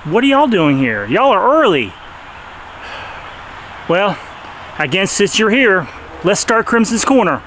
What are y'all doing here? Y'all are early. Well, I guess since you're here, let's start Krimson's Corner.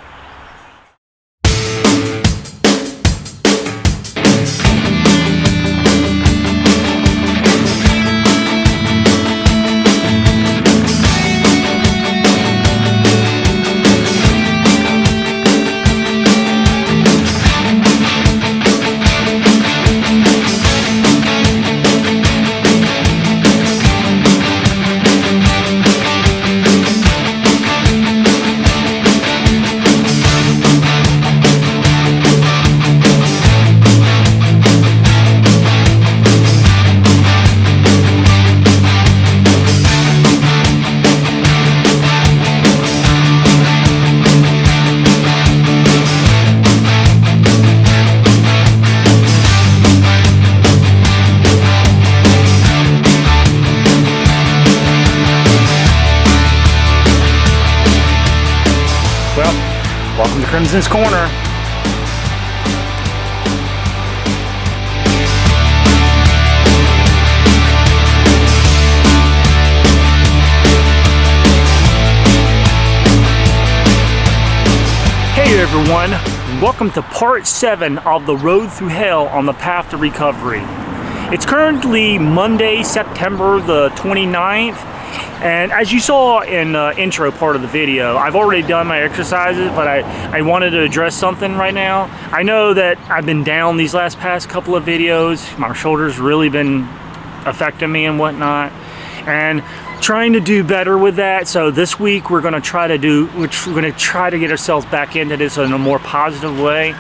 Welcome to Krimson's Corner. Hey everyone, welcome to part 7 of the road through hell on the path to recovery. It's currently Monday, September the 29th. And as you saw in the intro part of the video, I've already done my exercises, but I wanted to address something right now. I know that I've been down these past couple of videos. My shoulder's really been affecting me and whatnot. And trying to do better with that. So this week we're gonna try to get ourselves back into this in a more positive way.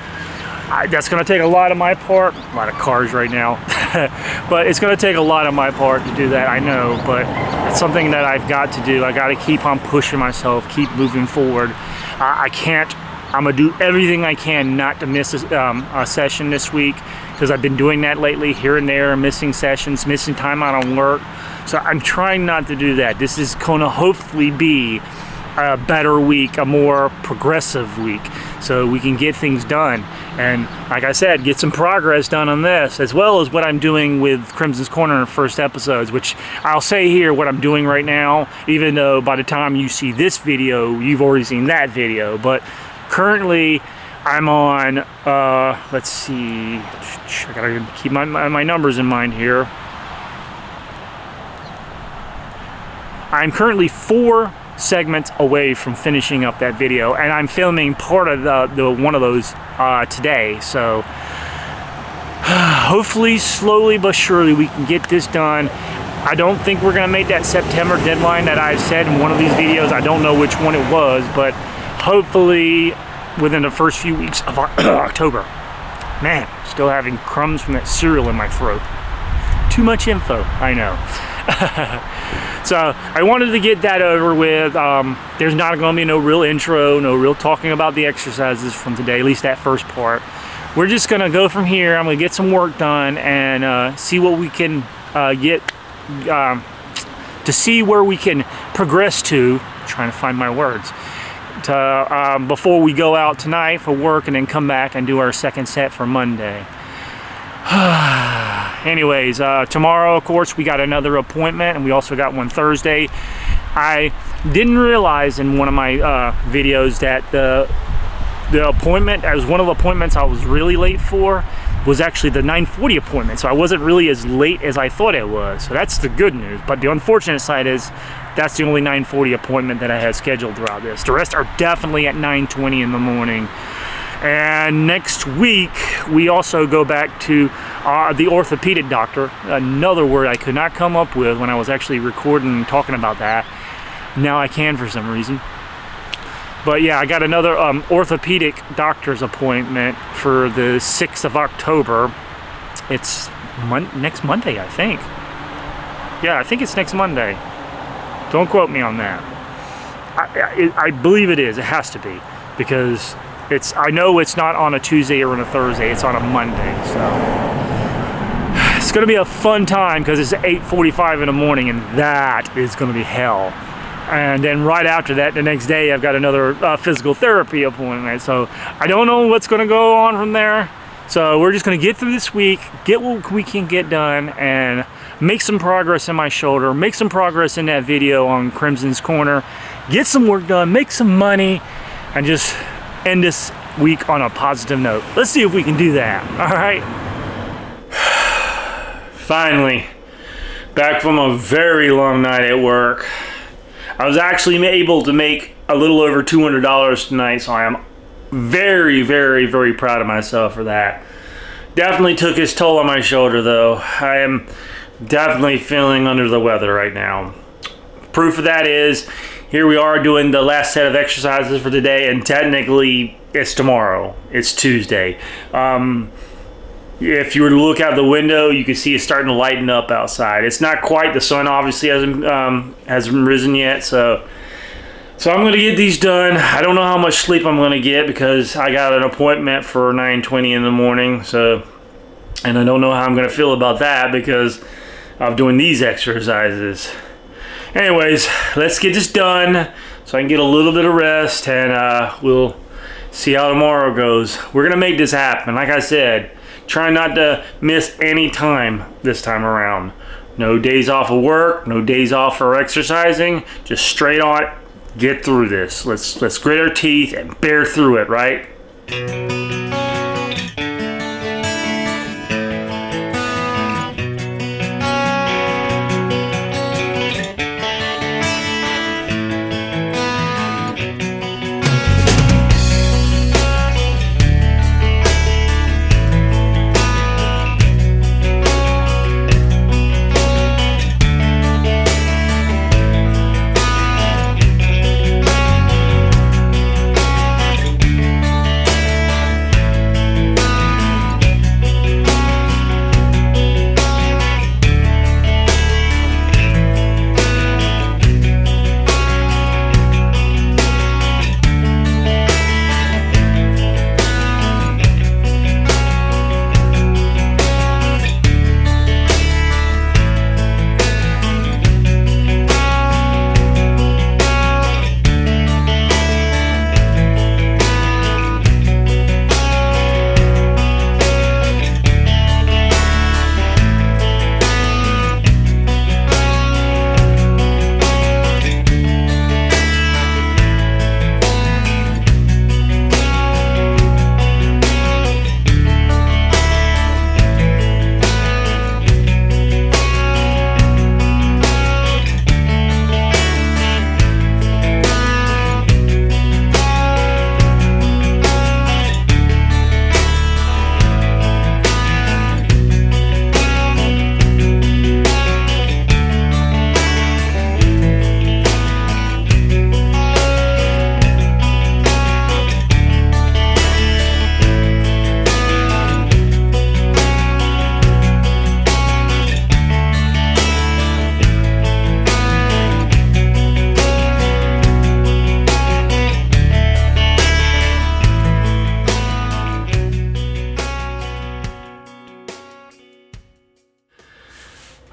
That's gonna take a lot of my part, a lot of cars right now, but it's gonna take a lot of my part to do that, I know, but it's something that I've got to do. I gotta keep on pushing myself, keep moving forward. I'm gonna do everything I can not to miss a session this week, because I've been doing that lately, here and there, missing sessions, missing time out on work. So I'm trying not to do that. This is gonna hopefully be a better week, a more progressive week, so we can get things done. And like I said, get some progress done on this, as well as what I'm doing with Krimson's Corner in the first episodes, which I'll say here what I'm doing right now, even though by the time you see this video, you've already seen that video. But currently, I'm on, let's see, I gotta keep my numbers in mind here. I'm currently 4 segments away from finishing up that video, and I'm filming part of the one of those today, so hopefully slowly but surely we can get this done. I don't think we're gonna make that September deadline that I've said in one of these videos. I don't know which one it was, but hopefully within the first few weeks of October. Man, still having crumbs from that cereal in my throat. Too much info, I know. So I wanted to get that over with. There's not going to be no real intro, no real talking about the exercises from today, at least that first part. We're just going to go from here. I'm going to get some work done and see what we can get, to see where we can progress to, trying to find my words, to, before we go out tonight for work and then come back and do our second set for Monday. Anyways, tomorrow, of course, we got another appointment, and we also got one Thursday. I didn't realize in one of my videos that the appointment, as one of the appointments I was really late for, was actually the 9:40 appointment. So I wasn't really as late as I thought it was. So that's the good news. But the unfortunate side is that's the only 9:40 appointment that I had scheduled throughout this. The rest are definitely at 9:20 in the morning. And next week, we also go back to the orthopedic doctor, another word I could not come up with when I was actually recording and talking about that. Now I can for some reason. But yeah, I got another orthopedic doctor's appointment for the 6th of October. It's next Monday, I think. Yeah, I think it's next Monday. Don't quote me on that. I believe it is. It has to be, because I know it's not on a Tuesday or on a Thursday, it's on a Monday, so it's gonna be a fun time because it's 8:45 in the morning, and that is gonna be hell. And then right after that, the next day, I've got another physical therapy appointment, so I don't know what's gonna go on from there. So we're just gonna get through this week, get what we can get done, and make some progress in my shoulder, make some progress in that video on Krimson's Corner, get some work done, make some money, and just end this week on a positive note. Let's see if we can do that, all right? Finally, back from a very long night at work. I was actually able to make a little over $200 tonight, so I am very, very, very proud of myself for that. Definitely took its toll on my shoulder though. I am definitely feeling under the weather right now. Proof of that is, here we are doing the last set of exercises for today, and technically it's tomorrow. It's Tuesday. If you were to look out the window, you can see it's starting to lighten up outside. It's not quite, the sun obviously hasn't risen yet, so I'm going to get these done. I don't know how much sleep I'm going to get because I got an appointment for 9:20 in the morning, and I don't know how I'm going to feel about that because of doing these exercises. Anyways, let's get this done so I can get a little bit of rest, and we'll see how tomorrow goes. We're going to make this happen. Like I said, try not to miss any time this time around. No days off of work, no days off for exercising, just straight on, get through this. Let's grit our teeth and bear through it, right?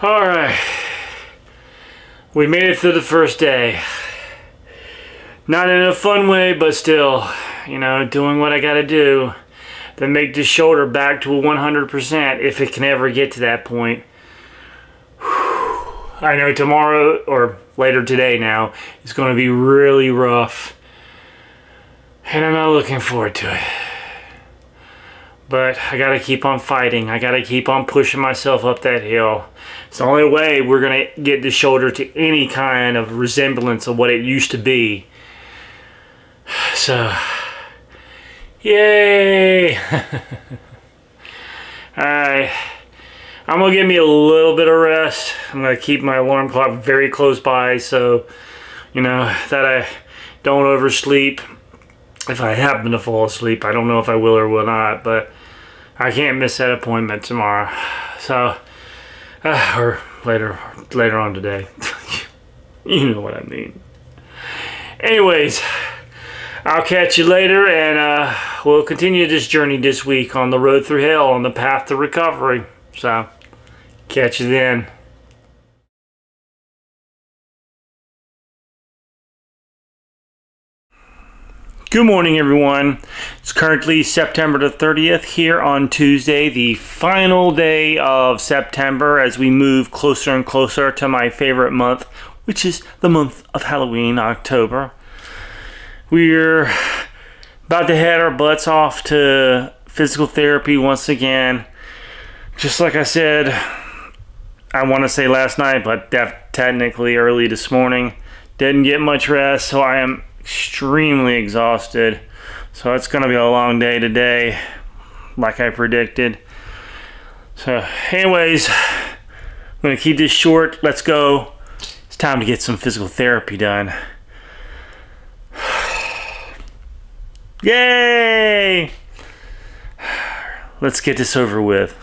Alright, we made it through the first day. Not in a fun way, but still, you know, doing what I gotta do to make the shoulder back to 100% if it can ever get to that point. I know tomorrow, or later today now, is going to be really rough. And I'm not looking forward to it. But I gotta keep on fighting. I gotta keep on pushing myself up that hill. It's the only way we're gonna get the shoulder to any kind of resemblance of what it used to be. So, yay! Alright, I'm gonna give me a little bit of rest. I'm gonna keep my alarm clock very close by so, you know, that I don't oversleep. If I happen to fall asleep, I don't know if I will or will not, but I can't miss that appointment tomorrow. So, or later on today. You know what I mean. Anyways, I'll catch you later, and we'll continue this journey this week on the road through hell on the path to recovery. So, catch you then. Good morning, everyone. It's currently September the 30th here on Tuesday, the final day of September as we move closer and closer to my favorite month, which is the month of Halloween, October. We're about to head our butts off to physical therapy once again. Just like I said, I want to say last night, but technically early this morning. Didn't get much rest, so I am extremely exhausted. So it's gonna be a long day today, like I predicted. So anyways, I'm gonna keep this short. Let's go. It's time to get some physical therapy done. Yay! Let's get this over with.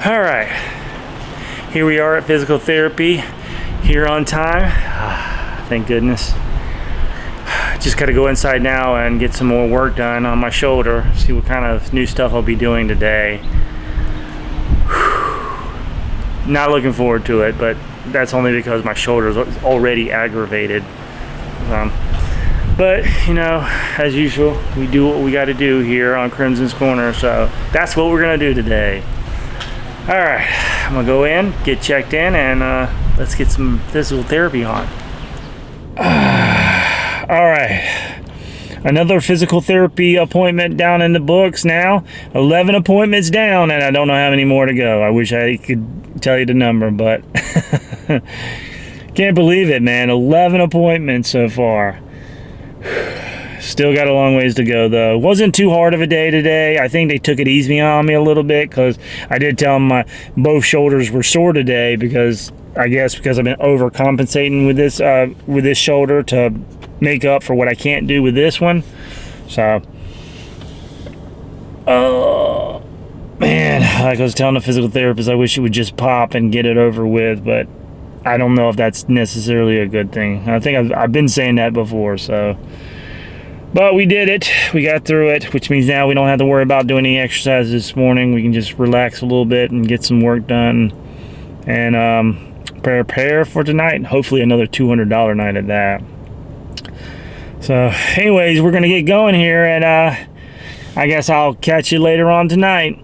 All right, here we are at physical therapy, here on time. Thank goodness. Just gotta go inside now and get some more work done on my shoulder, see what kind of new stuff I'll be doing today. Not looking forward to it, but that's only because my shoulder is already aggravated. But, you know, as usual, we do what we gotta do here on Krimson's Corner, so that's what we're gonna do today. All right, I'm gonna go in, get checked in, and let's get some physical therapy on. All right, another physical therapy appointment down in the books now. 11 appointments down, and I don't know how many more to go. I wish I could tell you the number, but can't believe it, man. 11 appointments so far. Still got a long ways to go, though. Wasn't too hard of a day today. I think they took it easy on me a little bit because I did tell them both shoulders were sore today because I guess because I've been overcompensating with this shoulder to make up for what I can't do with this one. So, man, like I was telling the physical therapist, I wish it would just pop and get it over with, but I don't know if that's necessarily a good thing. I think I've been saying that before, so. But we did it. We got through it, which means now we don't have to worry about doing any exercises this morning. We can just relax a little bit and get some work done and prepare for tonight. Hopefully another $200 night at that. So anyways, we're going to get going here, and I guess I'll catch you later on tonight.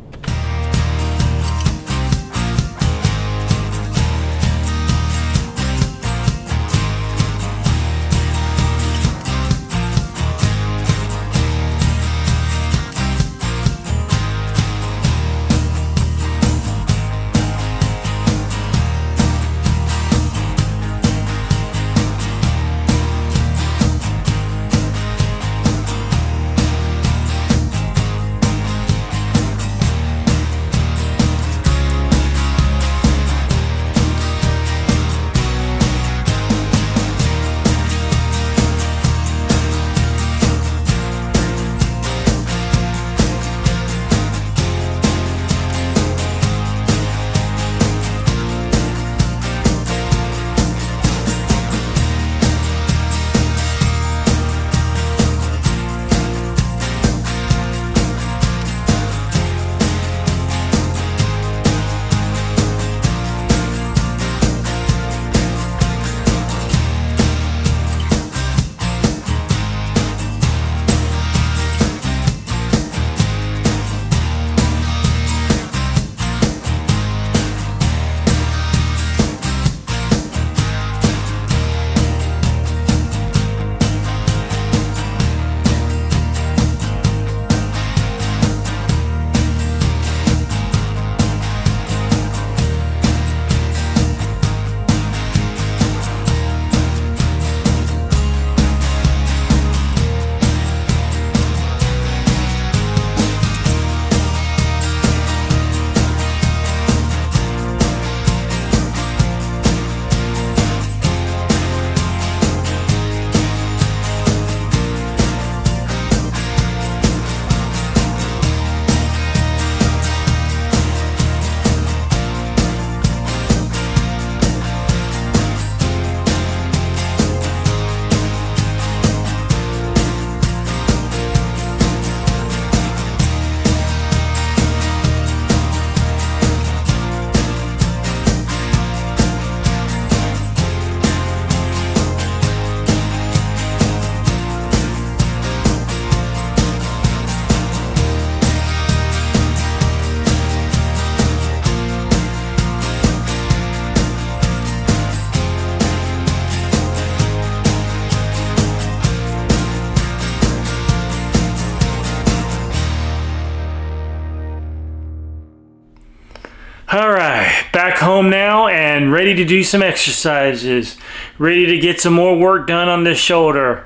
and ready to do some exercises. Ready to get some more work done on this shoulder.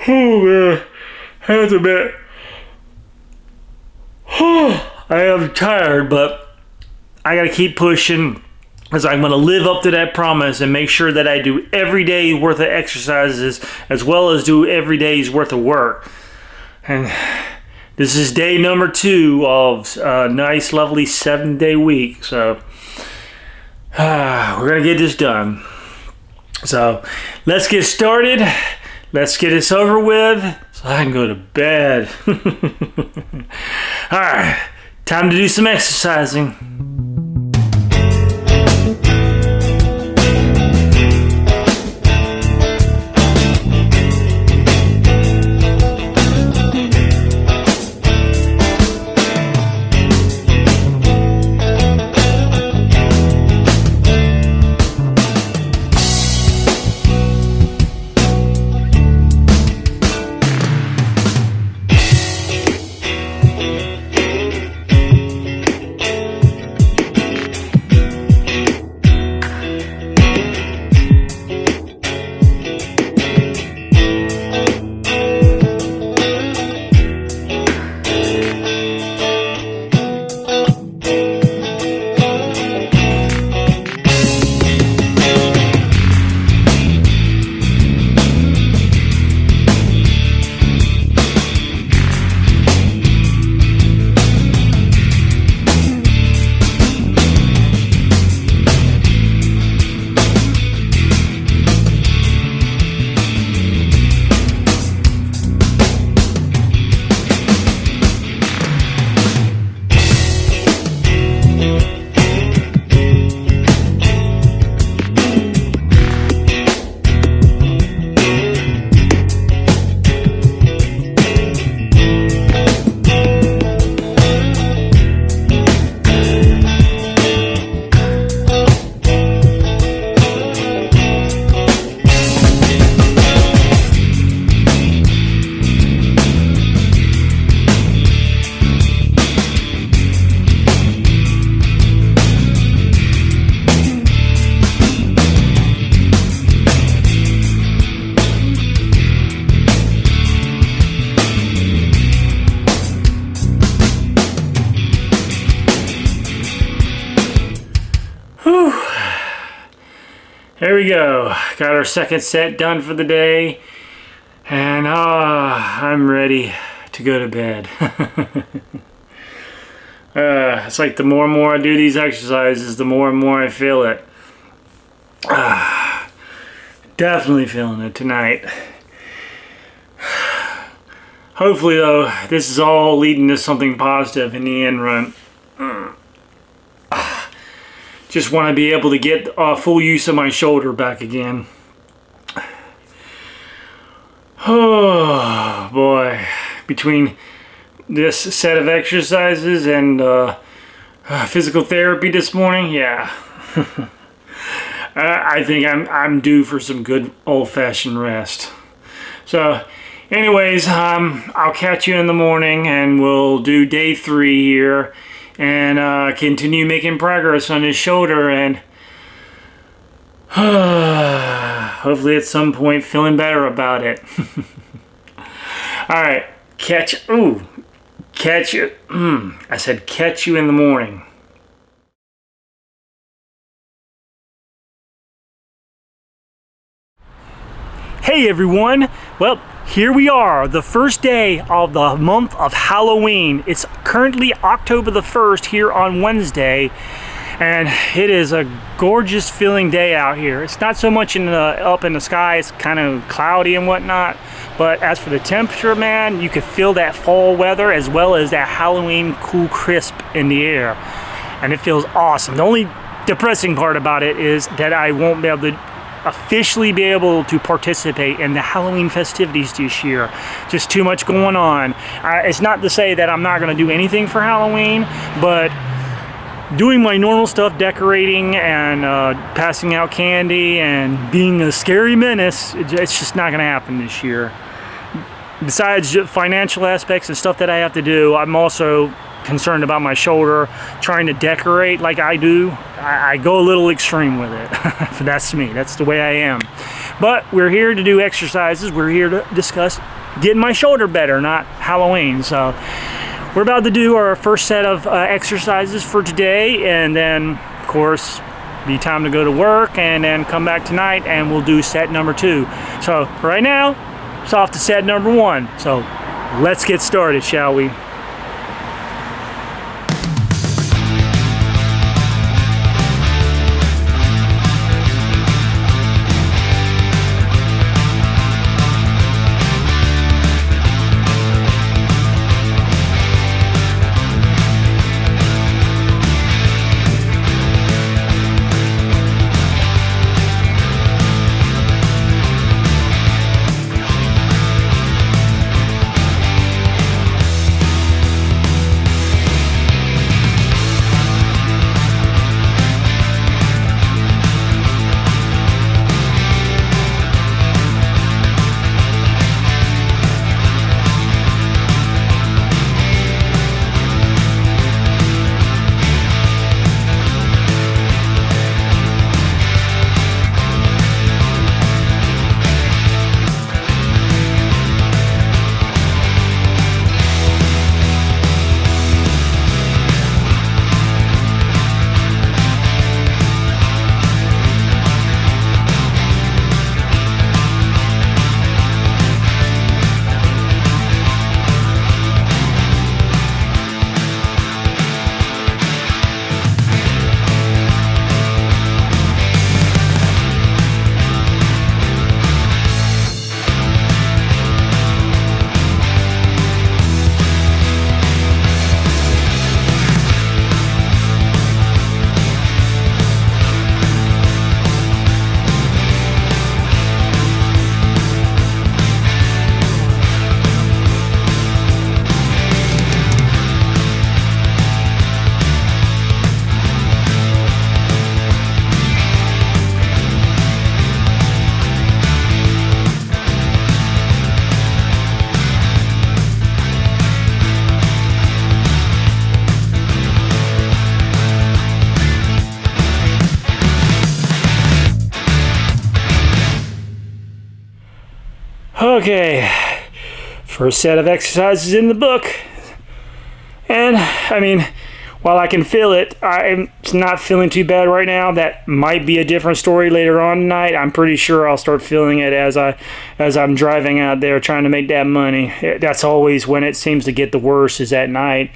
Oh man, hands a bit. I am tired, but I gotta keep pushing, because I'm gonna live up to that promise and make sure that I do every day's worth of exercises as well as do every day's worth of work. And this is day number 2 of a nice, lovely 7-day week. So we're gonna get this done. So let's get started. Let's get this over with so I can go to bed. All right, time to do some exercising. There we go. Got our second set done for the day. And I'm ready to go to bed. It's like the more and more I do these exercises, the more and more I feel it. Definitely feeling it tonight. Hopefully though, this is all leading to something positive in the end run. Just want to be able to get full use of my shoulder back again. Oh boy, between this set of exercises and physical therapy this morning, yeah. I think I'm due for some good old-fashioned rest. So anyways, I'll catch you in the morning and we'll do day 3 here and continue making progress on his shoulder, and hopefully at some point feeling better about it. All right, catch you. I said catch you in the morning. Hey everyone, well, here we are, the first day of the month of Halloween. It's currently October the 1st here on Wednesday, and it is a gorgeous feeling day out here. It's not so much up in the sky, it's kind of cloudy and whatnot, but as for the temperature, man, you could feel that fall weather as well as that Halloween cool crisp in the air, and it feels awesome. The only depressing part about it is that I won't be able to officially be able to participate in the Halloween festivities this year. Just too much going on. It's not to say that I'm not going to do anything for Halloween, but doing my normal stuff, decorating and passing out candy and being a scary menace, it's just not going to happen this year. Besides financial aspects and stuff that I have to do, I'm also concerned about my shoulder, trying to decorate like I do, I go a little extreme with it. That's me. That's the way I am. But we're here to do exercises. We're here to discuss getting my shoulder better, not Halloween. So we're about to do our first set of exercises for today, and then, of course, be time to go to work, and then come back tonight and we'll do set number 2. So right now, it's off to set number 1. So let's get started, shall we? Okay, first set of exercises in the book, and I mean, while I can feel it, I'm not feeling too bad right now. That might be a different story later on tonight. I'm pretty sure I'll start feeling it as I'm driving out there trying to make that money. That's always when it seems to get the worst, is at night.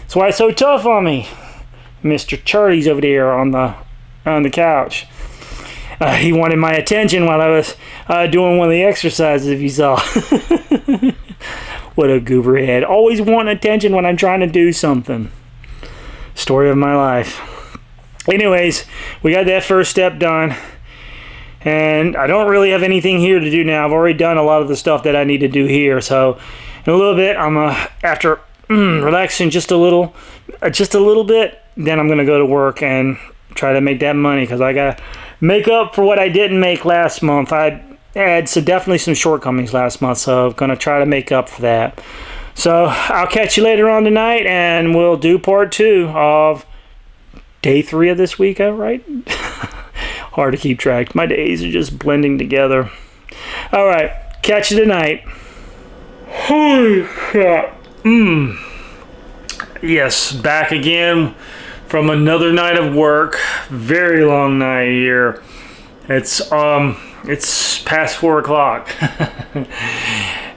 That's why it's so tough on me. Mr. Charlie's over there on the couch. He wanted my attention while I was doing one of the exercises, if you saw. What a goober head. Always want attention when I'm trying to do something. Story of my life. Anyways, we got that first step done. And I don't really have anything here to do now. I've already done a lot of the stuff that I need to do here. So in a little bit, I'm after relaxing just a little bit, then I'm going to go to work and try to make that money, because I got to make up for what I didn't make last month. I had definitely some shortcomings last month, so I'm going to try to make up for that. So I'll catch you later on tonight, and we'll do part 2 of day 3 of this week, right? Hard to keep track. My days are just blending together. All right, catch you tonight. Holy crap. Yes, back again from another night of work. Very long night here. It's past 4 o'clock.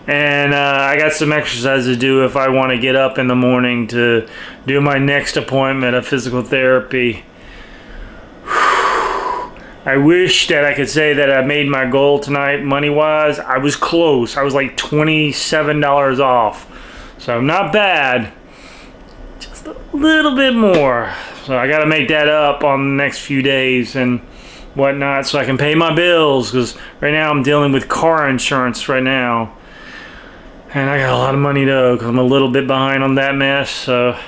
And I got some exercise to do if I want to get up in the morning to do my next appointment of physical therapy. I wish that I could say that I made my goal tonight money-wise. I was close. I was like $27 off. So not bad. Just a little bit more. So I got to make that up on the next few days and whatnot so I can pay my bills, because right now I'm dealing with car insurance right now. And I got a lot of money to owe because I'm a little bit behind on that mess. So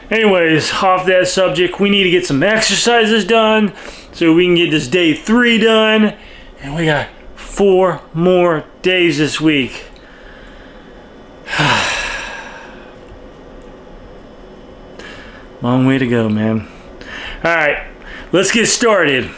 anyways, off that subject, we need to get some exercises done so we can get this day 3 done. And we got 4 more days this week. Long way to go, man. All right, let's get started.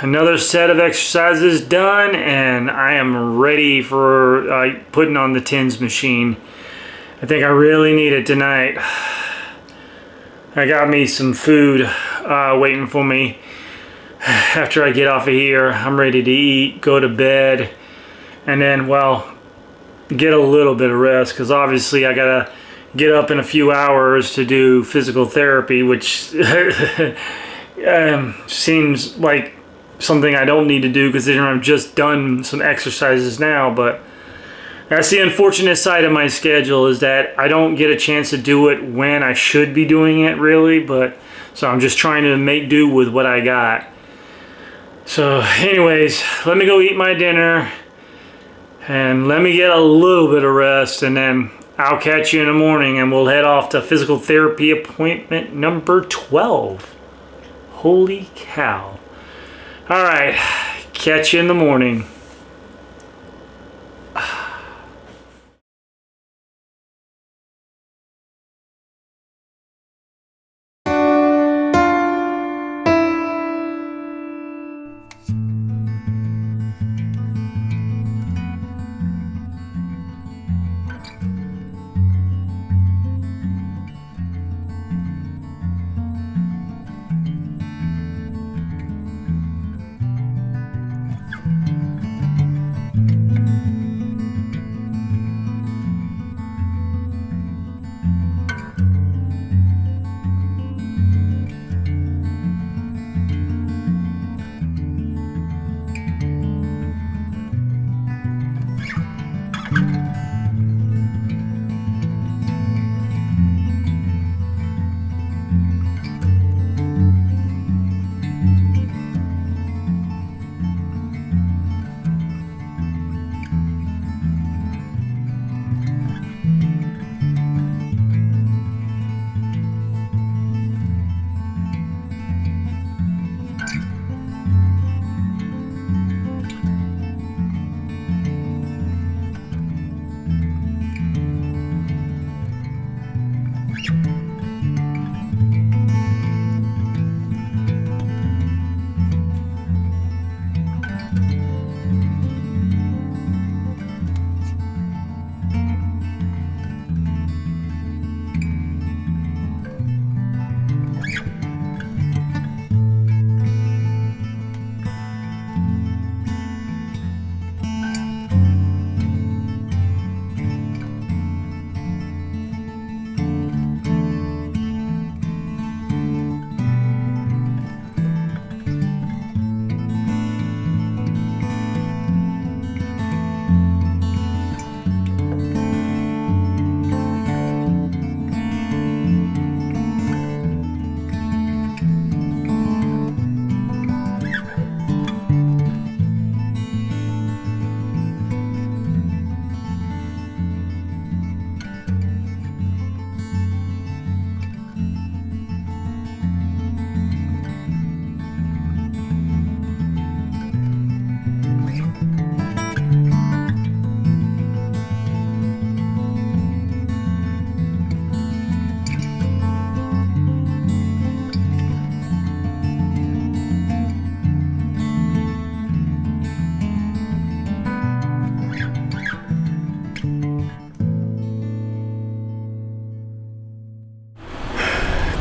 Another set of exercises done, and I am ready for putting on the tens machine. I think I really need it tonight. I got me some food waiting for me after I get off of here. I'm ready to eat, go to bed, and then, well, get a little bit of rest, because obviously I gotta get up in a few hours to do physical therapy, which seems like something I don't need to do because I've just done some exercises now. But that's the unfortunate side of my schedule, is that I don't get a chance to do it when I should be doing it, really. But so I'm just trying to make do with what I got. So anyways, let me go eat my dinner and let me get a little bit of rest, and then I'll catch you in the morning and we'll head off to physical therapy appointment number 12. Holy cow. All right, catch you in the morning.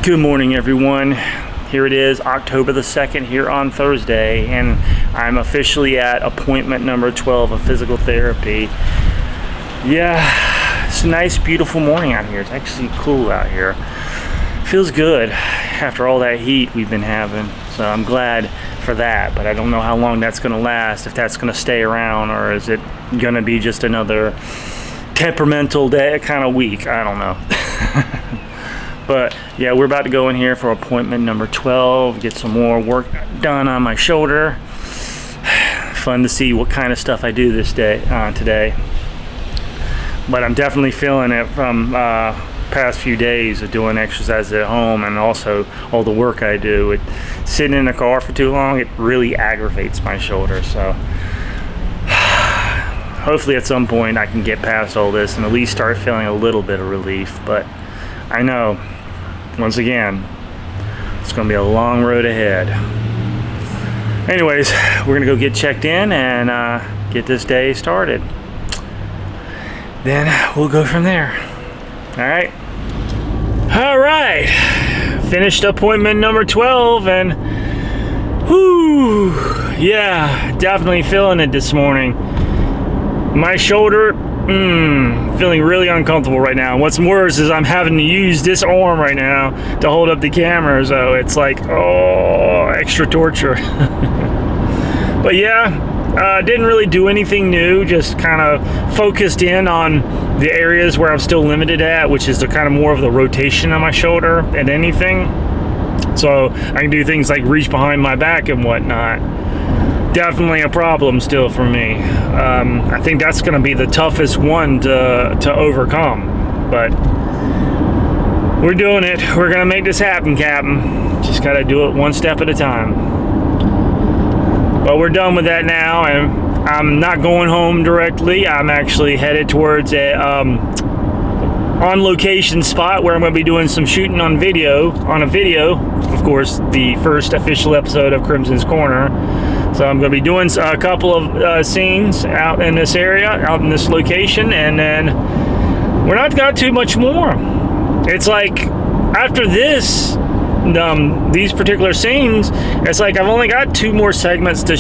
Good morning, everyone. Here it is, October the 2nd, here on Thursday, and I'm officially at appointment number 12 of physical therapy. Yeah, it's a nice, beautiful morning out here. It's actually cool out here. Feels good after all that heat we've been having, so I'm glad for that, but I don't know how long that's going to last, if that's going to stay around, or is it going to be just another temperamental day, kind of week. I don't know. But yeah, we're about to go in here for appointment number 12, get some more work done on my shoulder. Fun to see what kind of stuff I do this day today. But I'm definitely feeling it from past few days of doing exercises at home, and also all the work I do. Sitting in the car for too long, it really aggravates my shoulder. So hopefully at some point I can get past all this and at least start feeling a little bit of relief. But I know, once again, it's going to be a long road ahead. Anyways, we're going to go get checked in and get this day started. Then we'll go from there. All right. Finished appointment number 12, and whoo, yeah, definitely feeling it this morning. My shoulder, feeling really uncomfortable right now. What's worse is I'm having to use this arm right now to hold up the camera, so it's like, oh, extra torture. But yeah, didn't really do anything new, just kind of focused in on the areas where I'm still limited at, which is the kind of more of the rotation on my shoulder and anything. So I can do things like reach behind my back and whatnot. Definitely a problem still for me. I think that's going to be the toughest one to overcome, but we're doing it. We're going to make this happen, Captain. Just got to do it one step at a time. But we're done with that now, and I'm not going home directly. I'm actually headed towards a on-location spot where I'm going to be doing some shooting on a video. Of course, the first official episode of Krimson's Corner. So I'm going to be doing a couple of scenes out in this area, out in this location, and then we're not got too much more. It's like after this, these particular scenes, it's like I've only got 2 more segments to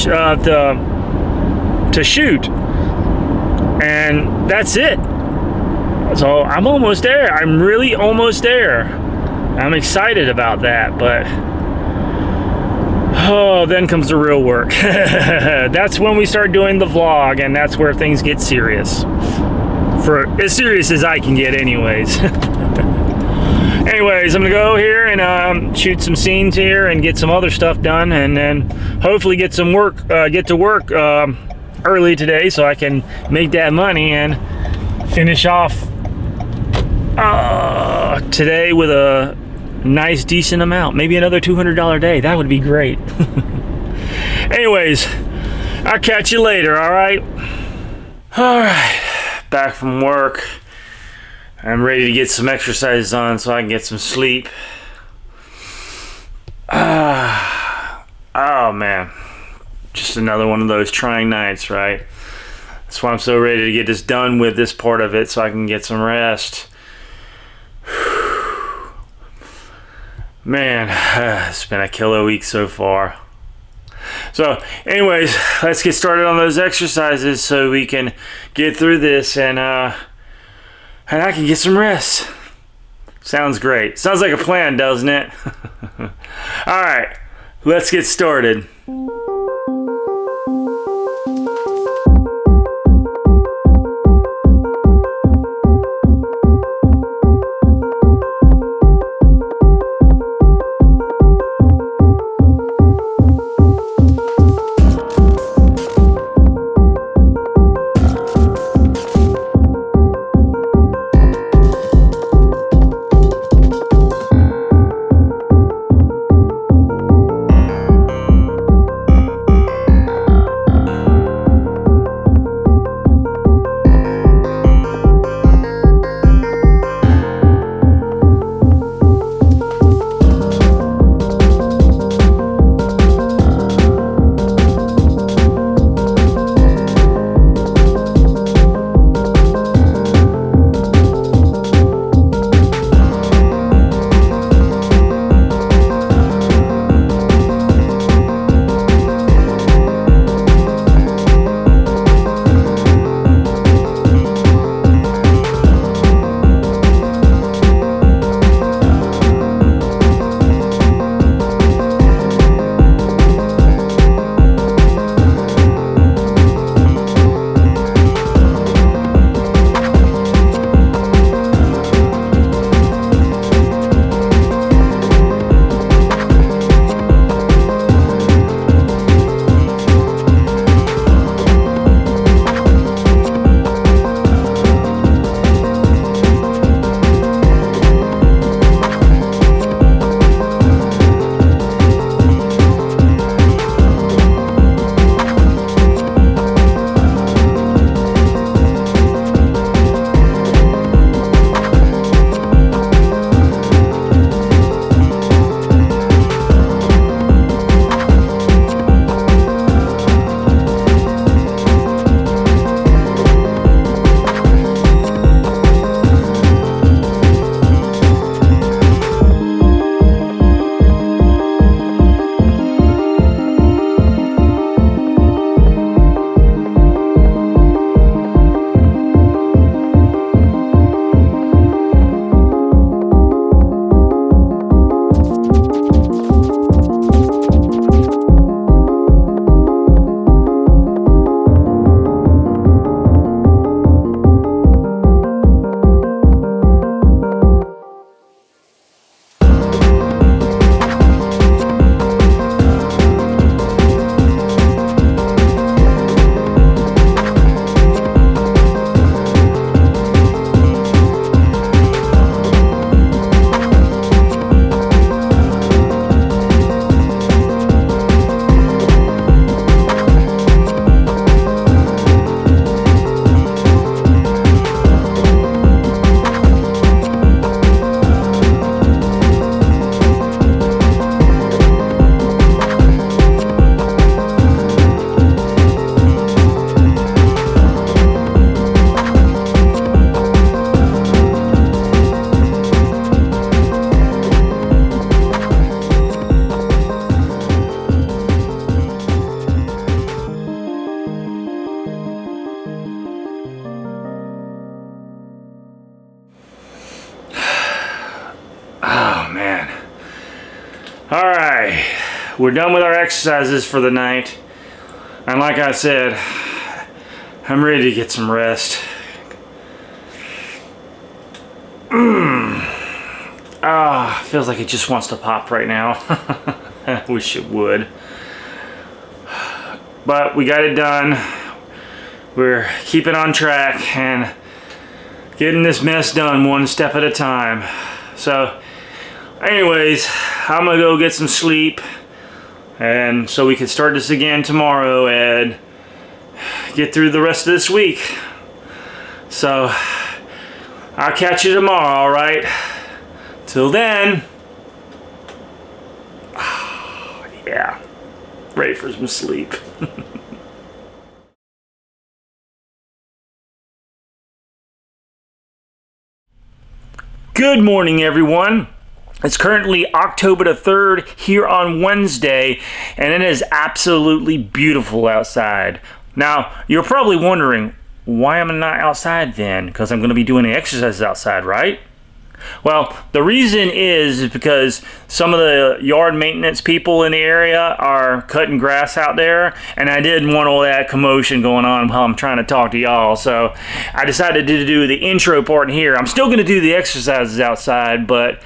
shoot, and that's it. So I'm almost there. I'm really almost there. I'm excited about that, but oh, then comes the real work. That's when we start doing the vlog, and that's where things get serious. For as serious as I can get, anyways. Anyways, I'm gonna go here and shoot some scenes here and get some other stuff done, and then hopefully get to work early today so I can make that money and finish off today with a nice decent amount, maybe another $200 day. That would be great. Anyways, I'll catch you later. All right, back from work. I'm ready to get some exercise on so I can get some sleep. Oh man, just another one of those trying nights, right? That's why I'm so ready to get this done with, this part of it, so I can get some rest. Man, it's been a killer week so far. So anyways, let's get started on those exercises so we can get through this and I can get some rest. Sounds great. Sounds like a plan, doesn't it? All right, let's get started. All right, we're done with our exercises for the night. And like I said, I'm ready to get some rest. Feels like it just wants to pop right now. I wish it would. But we got it done. We're keeping on track and getting this mess done one step at a time. So anyways, I'm gonna go get some sleep, and so we can start this again tomorrow and get through the rest of this week. So I'll catch you tomorrow, all right? Till then, yeah, ready for some sleep. Good morning, everyone. It's currently October the 3rd here on Wednesday, and it is absolutely beautiful outside. Now, you're probably wondering, why am I not outside then? Because I'm going to be doing the exercises outside, right? Well, the reason is because some of the yard maintenance people in the area are cutting grass out there, and I didn't want all that commotion going on while I'm trying to talk to y'all, so I decided to do the intro part here. I'm still going to do the exercises outside, but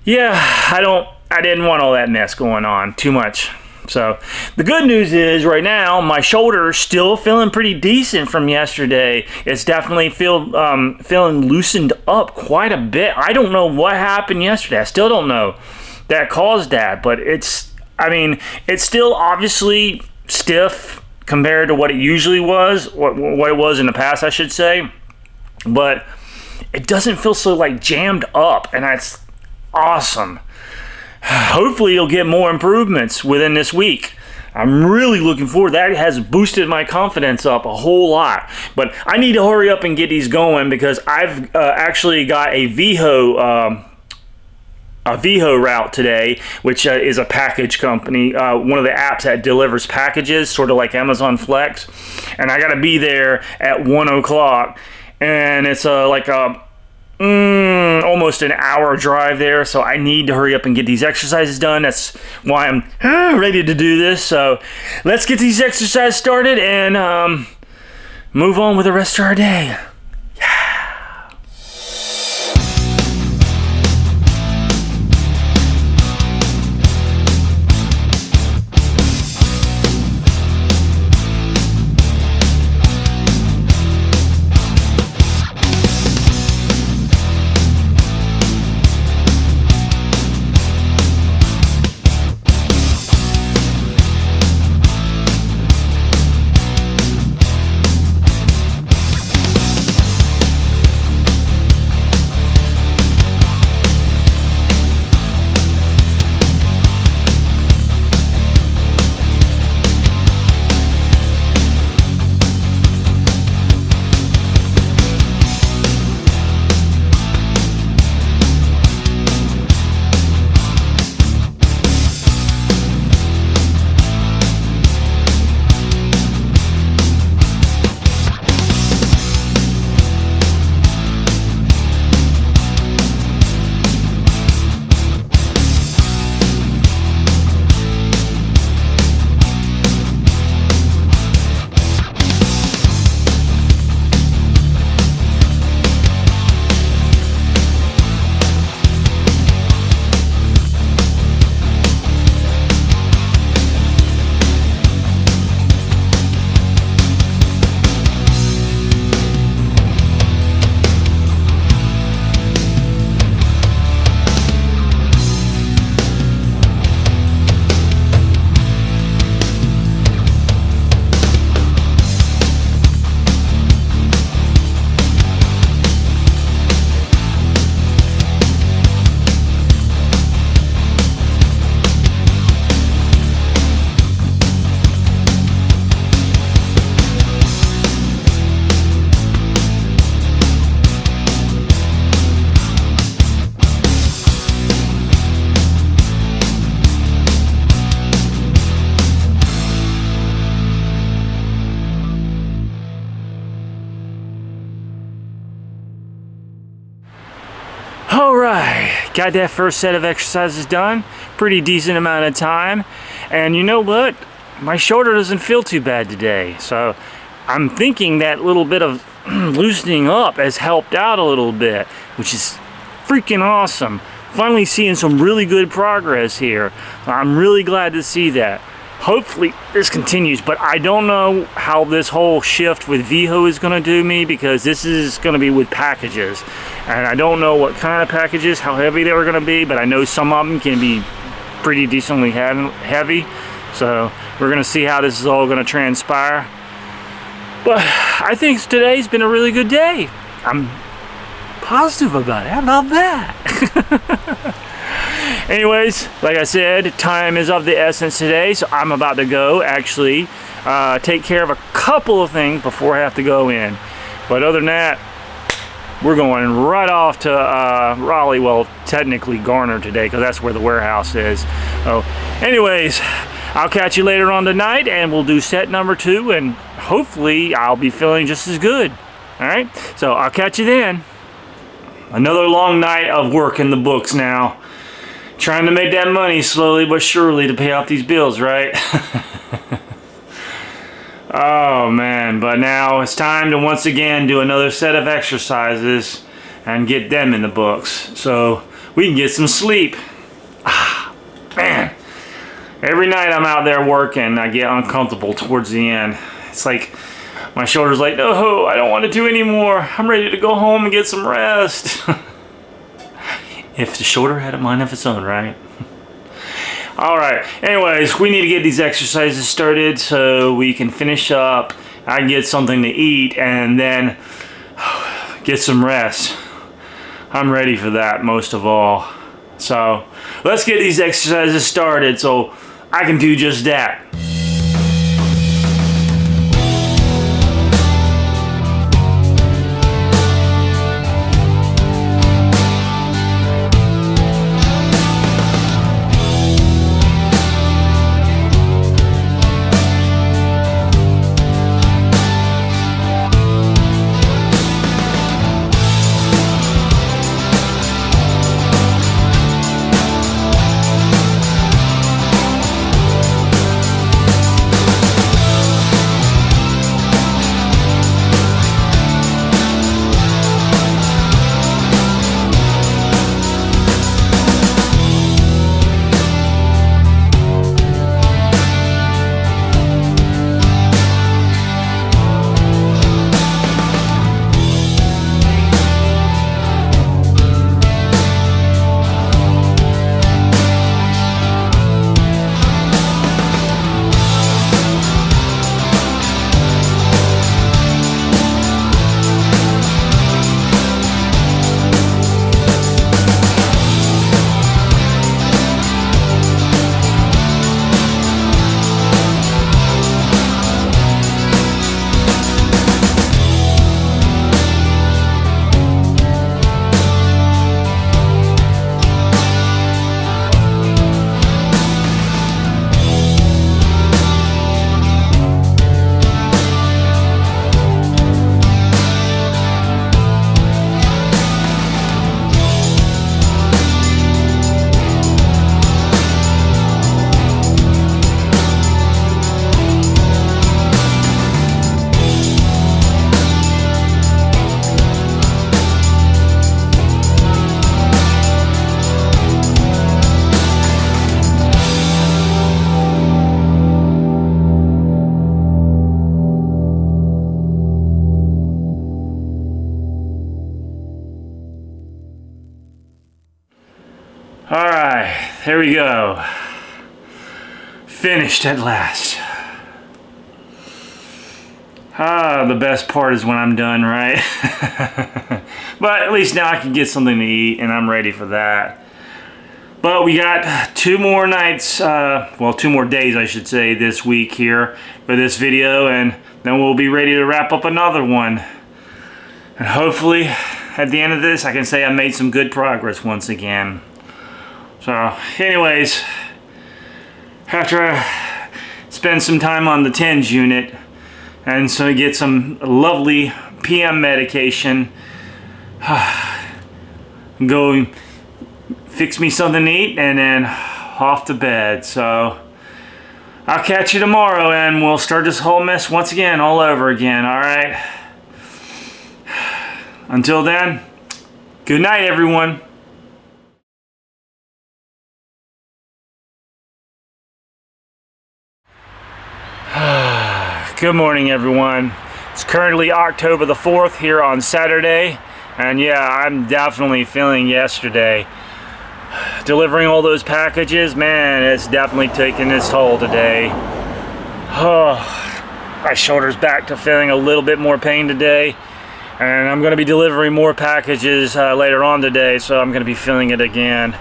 yeah, I didn't want all that mess going on too much. So the good news is right now my shoulder's still feeling pretty decent from yesterday. It's definitely feeling loosened up quite a bit. I don't know what happened yesterday. I still don't know that caused that, but it's still obviously stiff compared to what it usually was, what it was in the past, I should say. But it doesn't feel so like jammed up, and that's awesome. Hopefully you'll get more improvements within this week. I'm really looking forward. That has boosted my confidence up a whole lot. But I need to hurry up and get these going because I've actually got a VHO route today, which is a package company, one of the apps that delivers packages, sort of like Amazon Flex. And I got to be there at 1 o'clock. And it's like a almost an hour drive there, so I need to hurry up and get these exercises done. That's why I'm ready to do this. So let's get these exercises started and move on with the rest of our day. got that first set of exercises done, pretty decent amount of time, and you know what? My shoulder doesn't feel too bad today, so I'm thinking that little bit of loosening up has helped out a little bit, which is freaking awesome. Finally seeing some really good progress here. I'm really glad to see that. Hopefully this continues, but I don't know how this whole shift with VHO is going to do me, because this is going to be with packages, and I don't know what kind of packages, how heavy they were going to be, but I know some of them can be pretty decently heavy, so we're going to see how this is all going to transpire. But I think today's been a really good day. I'm positive about it. How about that? Anyways, like I said, time is of the essence today, so I'm about to go actually take care of a couple of things before I have to go in. But other than that, we're going right off to Raleigh, well, technically Garner today, because that's where the warehouse is. So anyways, I'll catch you later on tonight, and we'll do set number 2, and hopefully I'll be feeling just as good. All right, so I'll catch you then. Another long night of work in the books now. Trying to make that money slowly but surely to pay off these bills, right? Oh man, but now it's time to once again do another set of exercises and get them in the books so we can get some sleep. Ah, man. Every night I'm out there working, I get uncomfortable towards the end. It's like my shoulder's like, no, I don't want to do anymore. I'm ready to go home and get some rest. If the shoulder had a mind of its own, right? Alright, anyways, we need to get these exercises started so we can finish up, I can get something to eat, and then get some rest. I'm ready for that most of all. So, let's get these exercises started so I can do just that. Alright, there we go. Finished at last. Ah, the best part is when I'm done, right? But at least now I can get something to eat, and I'm ready for that. But we got 2 more nights, well, 2 more days, I should say, this week here for this video, and then we'll be ready to wrap up another one. And hopefully, at the end of this, I can say I made some good progress once again. So, anyways, after I spend some time on the TENS unit, and so get some lovely PM medication, go fix me something to eat, and then off to bed. So I'll catch you tomorrow, and we'll start this whole mess once again, all over again, all right? Until then, good night, everyone. Good morning, everyone. It's currently October the 4th here on Saturday, and yeah, I'm definitely feeling yesterday. Delivering all those packages, man, it's definitely taking its toll today. My shoulder's back to feeling a little bit more pain today, and I'm going to be delivering more packages later on today, so I'm going to be feeling it again.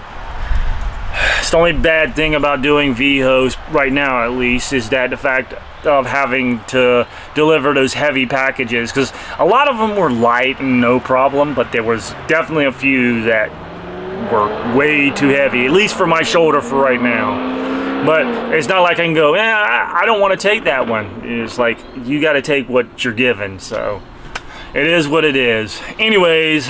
It's the only bad thing about doing VHOs right now, at least, is that the fact of having to deliver those heavy packages, because a lot of them were light and no problem, but there was definitely a few that were way too heavy, at least for my shoulder for right now. But it's not like I can go, I don't want to take that one. It's like, you got to take what you're given, so it is what it is. Anyways,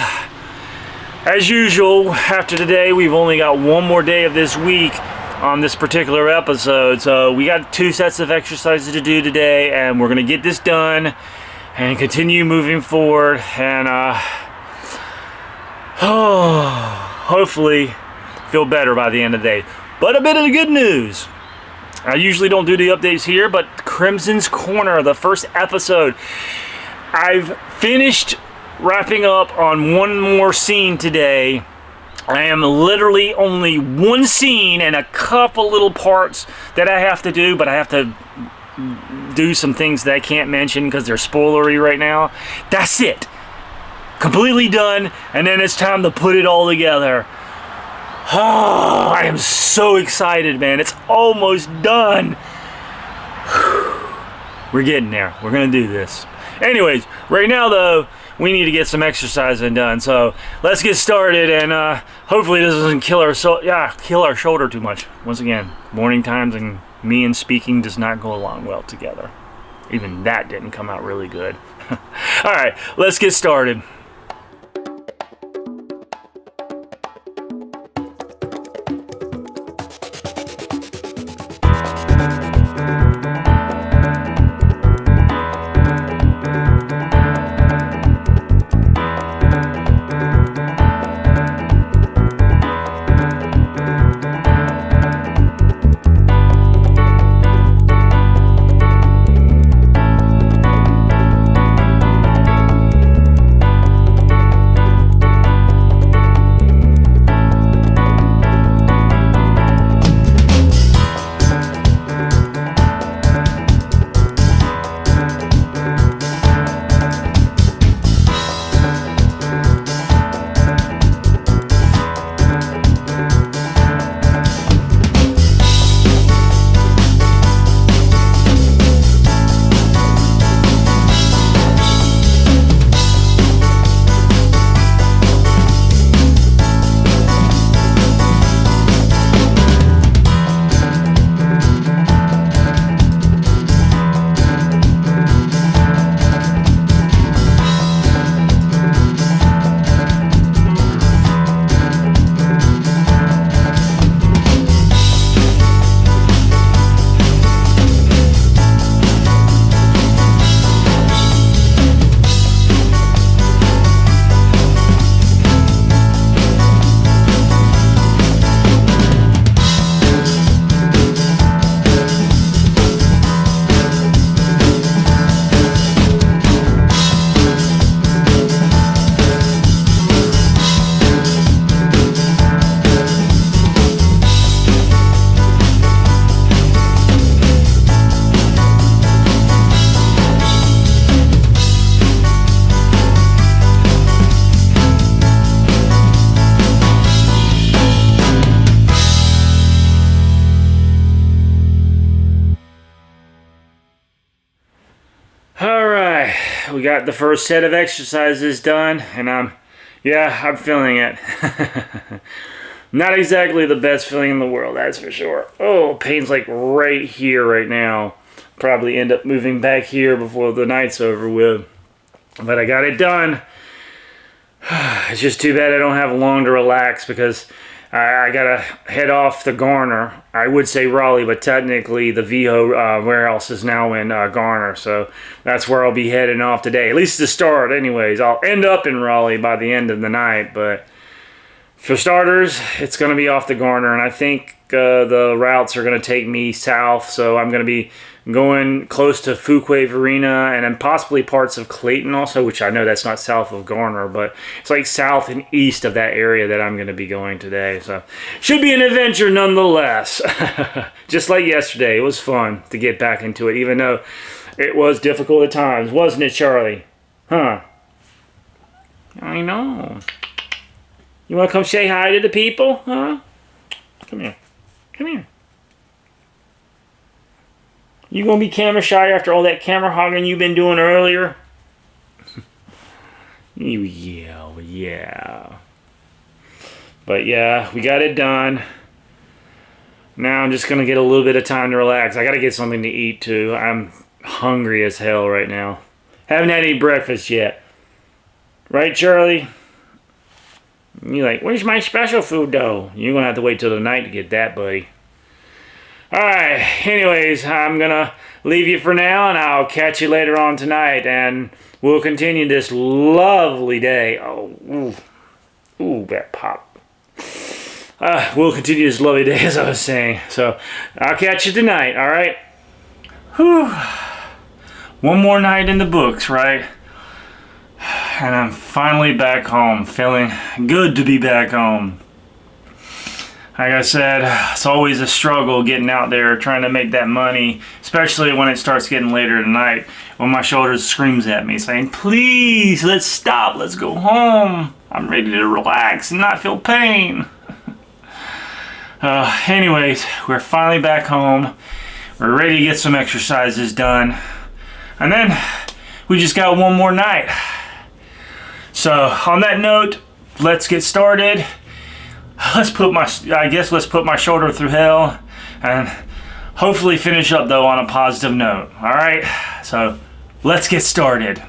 as usual, after today, we've only got one more day of this week on this particular episode, so we got 2 sets of exercises to do today, and we're gonna get this done and continue moving forward, and hopefully feel better by the end of the day. But a bit of the good news, I usually don't do the updates here, but Krimson's Corner, the first episode, I've finished wrapping up on one more scene today. I am literally only one scene and a couple little parts that I have to do, but I have to do some things that I can't mention because they're spoilery right now. That's it. Completely done, and then it's time to put it all together. Oh, I am so excited, man. It's almost done. We're getting there. We're going to do this. Anyways, right now, though, we need to get some exercising done. So let's get started, and hopefully this doesn't kill our shoulder too much. Once again, morning times and me and speaking does not go along well together. Even that didn't come out really good. All right, let's get started. We got the first set of exercises done, and I'm feeling it. Not exactly the best feeling in the world, that's for sure. Oh, pain's like right here right now. Probably end up moving back here before the night's over with. But I got it done. It's just too bad I don't have long to relax, because I gotta head off to Garner. I would say Raleigh, but technically the VO warehouse is now in Garner, so that's where I'll be heading off today. At least to start, anyways. I'll end up in Raleigh by the end of the night, but for starters, it's gonna be off to Garner, and I think the routes are gonna take me south, so I'm gonna be going close to Fuquay Arena and then possibly parts of Clayton also, which I know that's not south of Garner, but it's like south and east of that area that I'm going to be going today. So should be an adventure nonetheless. Just like yesterday, it was fun to get back into it, even though it was difficult at times, wasn't it, Charlie? Huh? I know. You want to come say hi to the people? Huh? Come here. Come here. You gonna be camera shy after all that camera hogging you've been doing earlier? Yeah. But yeah, we got it done. Now I'm just gonna get a little bit of time to relax. I gotta get something to eat too. I'm hungry as hell right now. Haven't had any breakfast yet. Right, Charlie? You're like, where's my special food though? You're gonna have to wait till the night to get that, buddy. Alright, anyways, I'm gonna leave you for now, and I'll catch you later on tonight, and we'll continue this lovely day. Oh, ooh, that pop. We'll continue this lovely day, as I was saying. So, I'll catch you tonight, alright? Whew. One more night in the books, right? And I'm finally back home, feeling good to be back home. Like I said, it's always a struggle getting out there trying to make that money, especially when it starts getting later tonight, when my shoulder screams at me saying, please, let's stop, let's go home. I'm ready to relax and not feel pain. Anyways, we're finally back home. We're ready to get some exercises done. And then we just got one more night. So on that note, let's get started. Let's put my shoulder through hell and hopefully finish up though on a positive note. All right, so let's get started.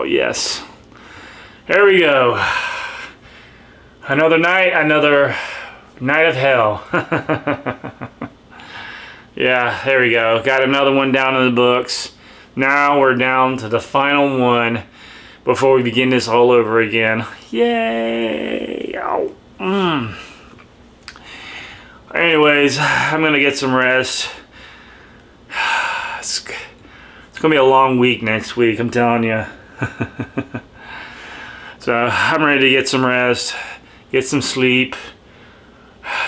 yes. There we go. Another night of hell. Yeah, there we go. Got another one down in the books. Now we're down to the final one before we begin this all over again. Yay! Ow. Anyways, I'm gonna get some rest. It's gonna be a long week next week, I'm telling you. So I'm ready to get some rest, get some sleep,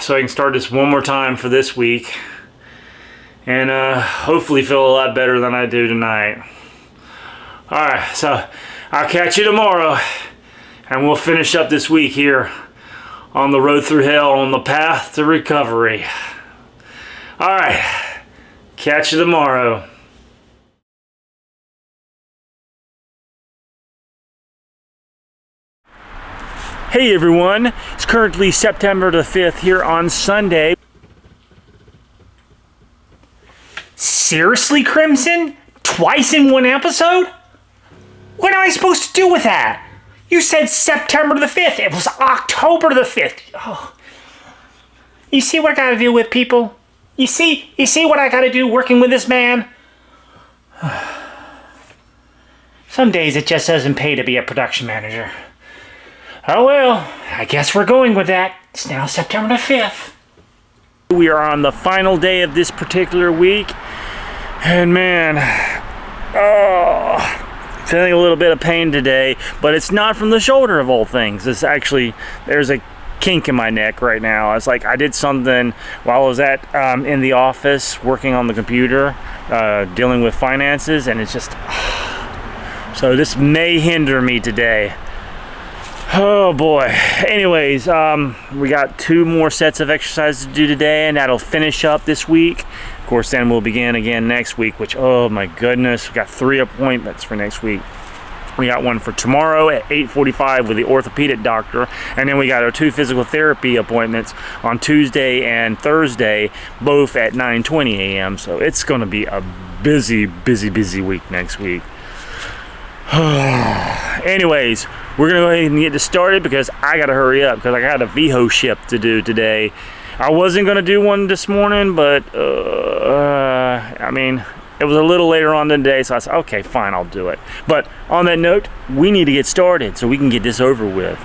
so I can start this one more time for this week, and hopefully feel a lot better than I do tonight. Alright, so I'll catch you tomorrow, and we'll finish up this week here on the road through hell on the path to recovery. Alright, catch you tomorrow. Hey everyone, it's currently September the 5th here on Sunday. Seriously, Krimson? Twice in one episode? What am I supposed to do with that? You said September the 5th. It was October the 5th. Oh. You see what I gotta deal with, people? You see what I gotta do working with this man? Some days it just doesn't pay to be a production manager. Oh well, I guess we're going with that. It's now September the 5th. We are on the final day of this particular week. And man, feeling a little bit of pain today, but it's not from the shoulder of all things. It's actually, there's a kink in my neck right now. It's like I did something while I was at in the office working on the computer, dealing with finances, and it's just, so this may hinder me today. Oh boy. Anyways, we got 2 more sets of exercises to do today, and that'll finish up this week. Of course, then we'll begin again next week, which, oh my goodness, we got 3 appointments for next week. We got one for tomorrow at 8:45 with the orthopedic doctor, and then we got our 2 physical therapy appointments on Tuesday and Thursday, both at 9:20 a.m. So it's going to be a busy week next week. Anyways, we're gonna go ahead and get this started because I gotta hurry up because I got a VHO ship to do today. I wasn't gonna do one this morning, but I mean, it was a little later on in the day, so I said, okay, fine, I'll do it. But on that note, we need to get started so we can get this over with.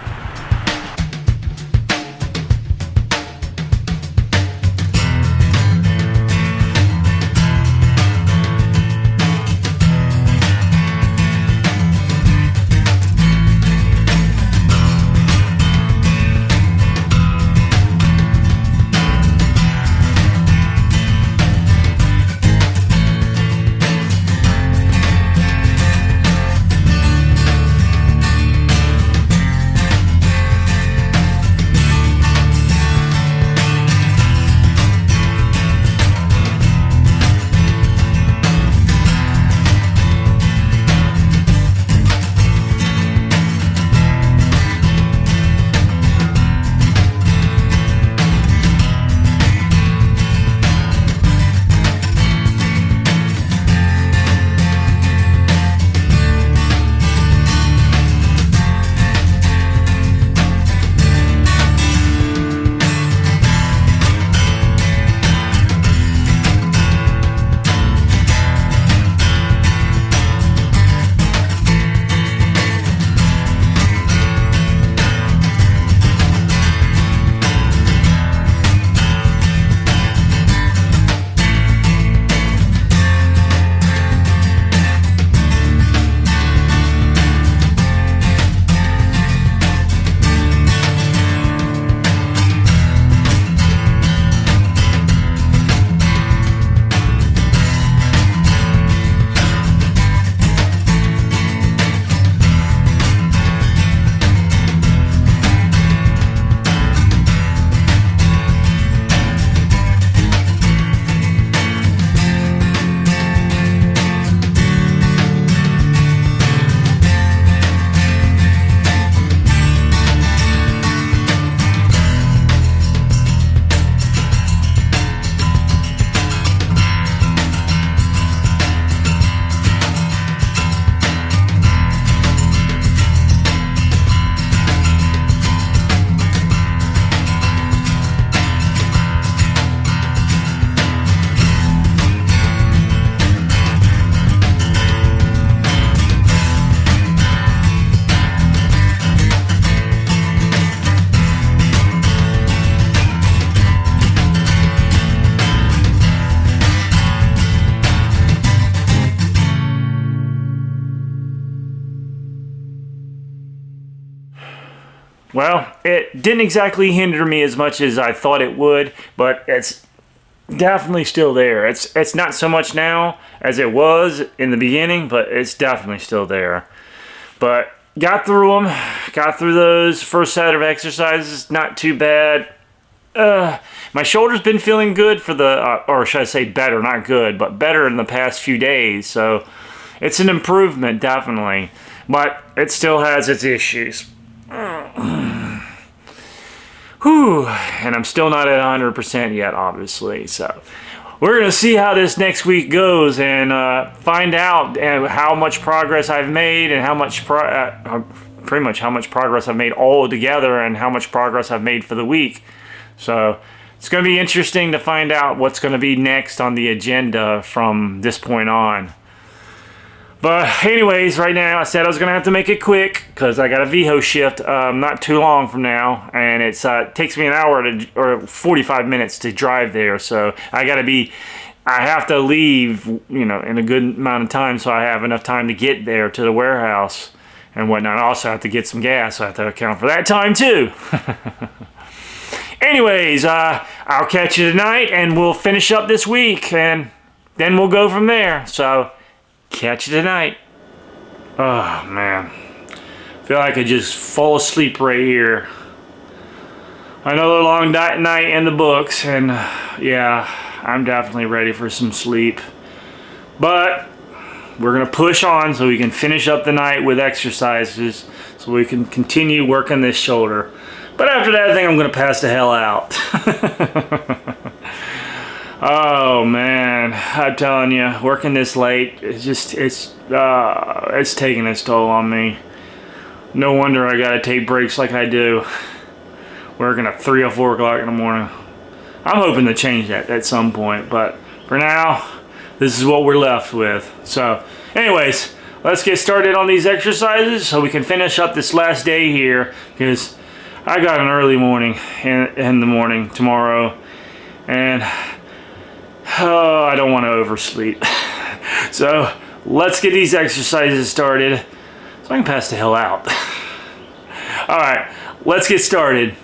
well, it didn't exactly hinder me as much as I thought it would, but it's definitely still there. It's not so much now as it was in the beginning, but it's definitely still there. But got through them, got through those first set of exercises, not too bad. My shoulder's been feeling good for the, or should I say better, not good, but better in the past few days. So it's an improvement, definitely, but it still has its issues. Whew, and I'm still not at 100% yet, obviously. So we're gonna see how this next week goes and find out how much progress I've made and how much pretty much how much progress I've made all together and how much progress I've made for the week. So it's gonna be interesting to find out what's gonna be next on the agenda from this point on. But anyways, right now I said I was gonna have to make it quick because I got a VHO shift not too long from now, and it takes me an hour or 45 minutes to drive there. So I have to leave, you know, in a good amount of time so I have enough time to get there to the warehouse and whatnot. I also have to get some gas, so I have to account for that time too. Anyways, I'll catch you tonight, and we'll finish up this week, and then we'll go from there. So. Catch you tonight. Oh man, I feel like I could just fall asleep right here. Another long night in the books, and yeah, I'm definitely ready for some sleep. But we're gonna push on so we can finish up the night with exercises so we can continue working this shoulder. But after that, I think I'm gonna pass the hell out. Oh man, I'm telling you, working this late, it's taking its toll on me. No wonder I gotta take breaks like I do. Working at 3 or 4 o'clock in the morning. I'm hoping to change that at some point, but for now, this is what we're left with. So, anyways, let's get started on these exercises so we can finish up this last day here, because I got an early morning in the morning tomorrow, and oh, I don't want to oversleep. So let's get these exercises started so I can pass the hell out. All right, let's get started.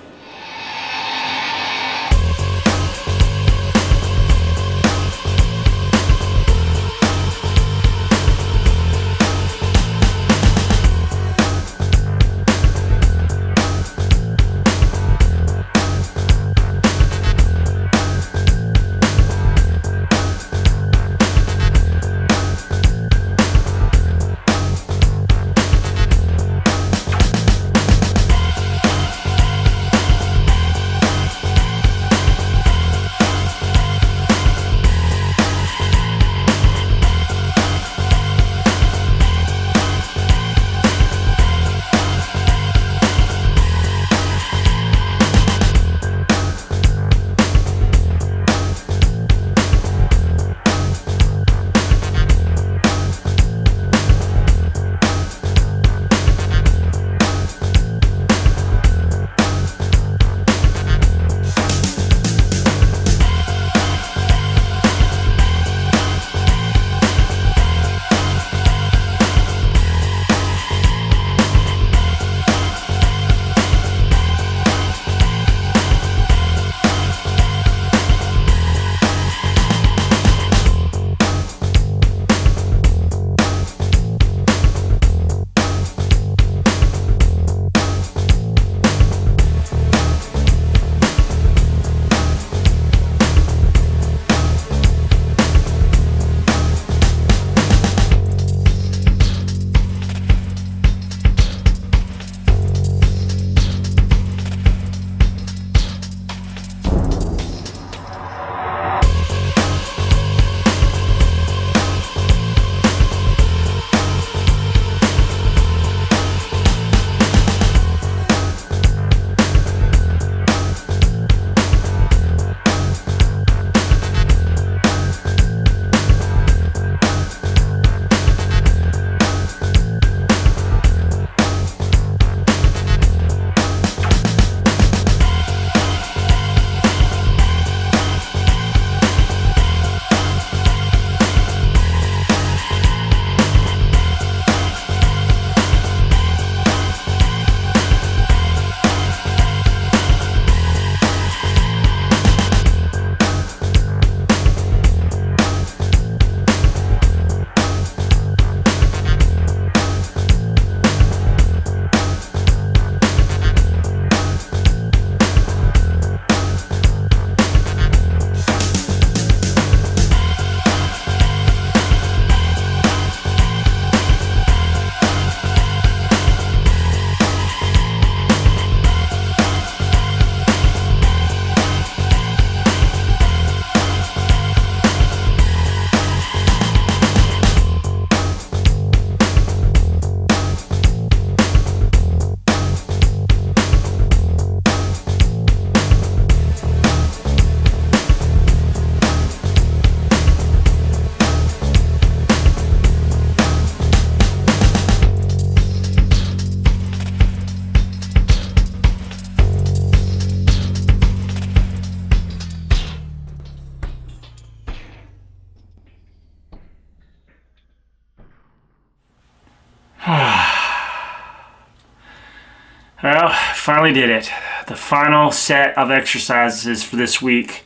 Well, finally did it. The final set of exercises for this week.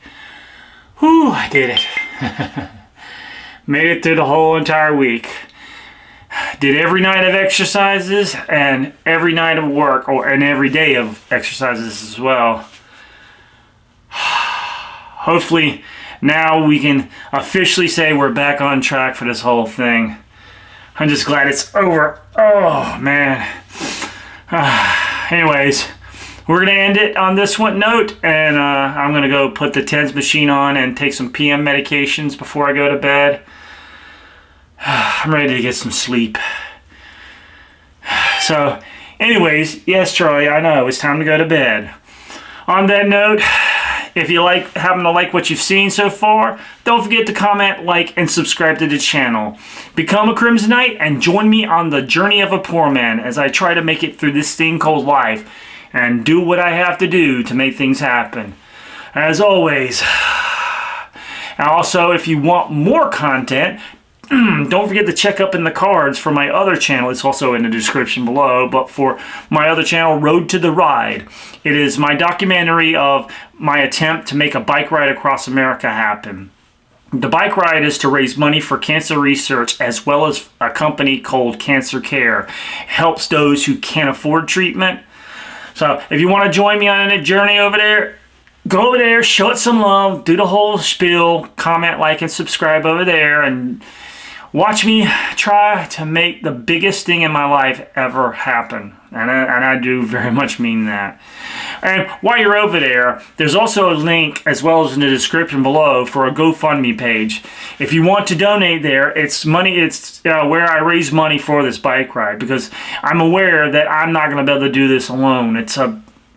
Whew, I did it. Made it through the whole entire week. Did every night of exercises and every night of work, and every day of exercises as well. Hopefully now we can officially say we're back on track for this whole thing. I'm just glad it's over. Oh, man. Anyways, we're going to end it on this one note, and I'm going to go put the TENS machine on and take some PM medications before I go to bed. I'm ready to get some sleep. So, anyways, yes, Charlie, I know, it's time to go to bed. On that note, if you happen to like what you've seen so far, don't forget to comment, like, and subscribe to the channel. Become a Krimsonite and join me on the journey of a poor man as I try to make it through this thing called life and do what I have to do to make things happen. As always, and also if you want more content, don't forget to check up in the cards for my other channel. It's also in the description below, but for my other channel, Road to the Ride. It is my documentary of my attempt to make a bike ride across America happen. The bike ride is to raise money for cancer research, as well as a company called Cancer Care. It helps those who can't afford treatment. So if you want to join me on a journey over there, go over there, show it some love, do the whole spiel, comment, like, and subscribe over there, and watch me try to make the biggest thing in my life ever happen. And I do very much mean that. And while you're over there, there's also a link, as well as in the description below, for a GoFundMe page. If you want to donate there, it's where I raise money for this bike ride, because I'm aware that I'm not going to be able to do this alone. It's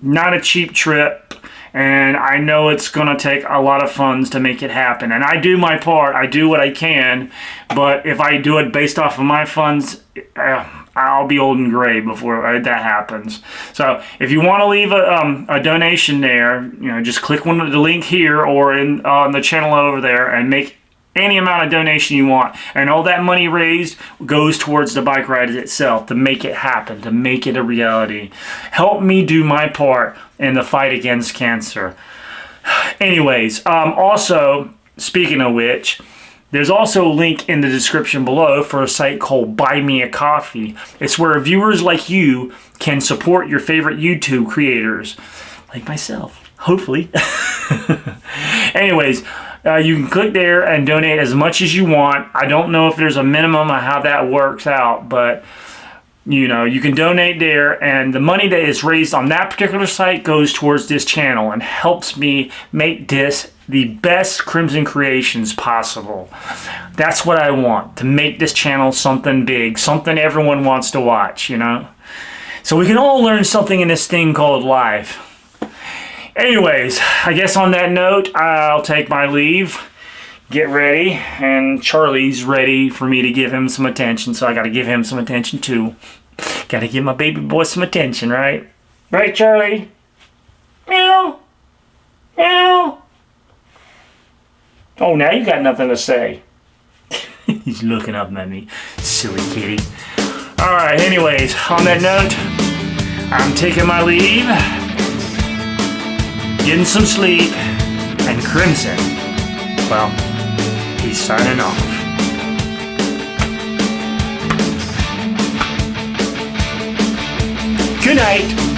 not a cheap trip. And I know it's going to take a lot of funds to make it happen. And I do my part. I do what I can. But if I do it based off of my funds, I'll be old and gray before that happens. So if you want to leave a donation there, just click the link here or on the channel over there and make any amount of donation you want. And all that money raised goes towards the bike ride itself, to make it happen, to make it a reality. Help me do my part in the fight against cancer. Anyways, also, speaking of which, there's also a link in the description below for a site called Buy Me a Coffee. It's where viewers like you can support your favorite YouTube creators, like myself, hopefully. Anyways, you can click there and donate as much as you want. I don't know if there's a minimum of how that works out, but you can donate there, and the money that is raised on that particular site goes towards this channel and helps me make this the best Krimson Kreations possible. That's what I want, to make this channel something big, something everyone wants to watch, So we can all learn something in this thing called life. Anyways, I guess on that note, I'll take my leave, get ready, and Charlie's ready for me to give him some attention, so I gotta give him some attention too. Gotta give my baby boy some attention, right? Right, Charlie? Meow. Meow. Oh, now you got nothing to say. He's looking up at me. Silly kitty. Alright, anyways, on that note, I'm taking my leave, getting some sleep, and Krimson, well, he's signing off. Good night.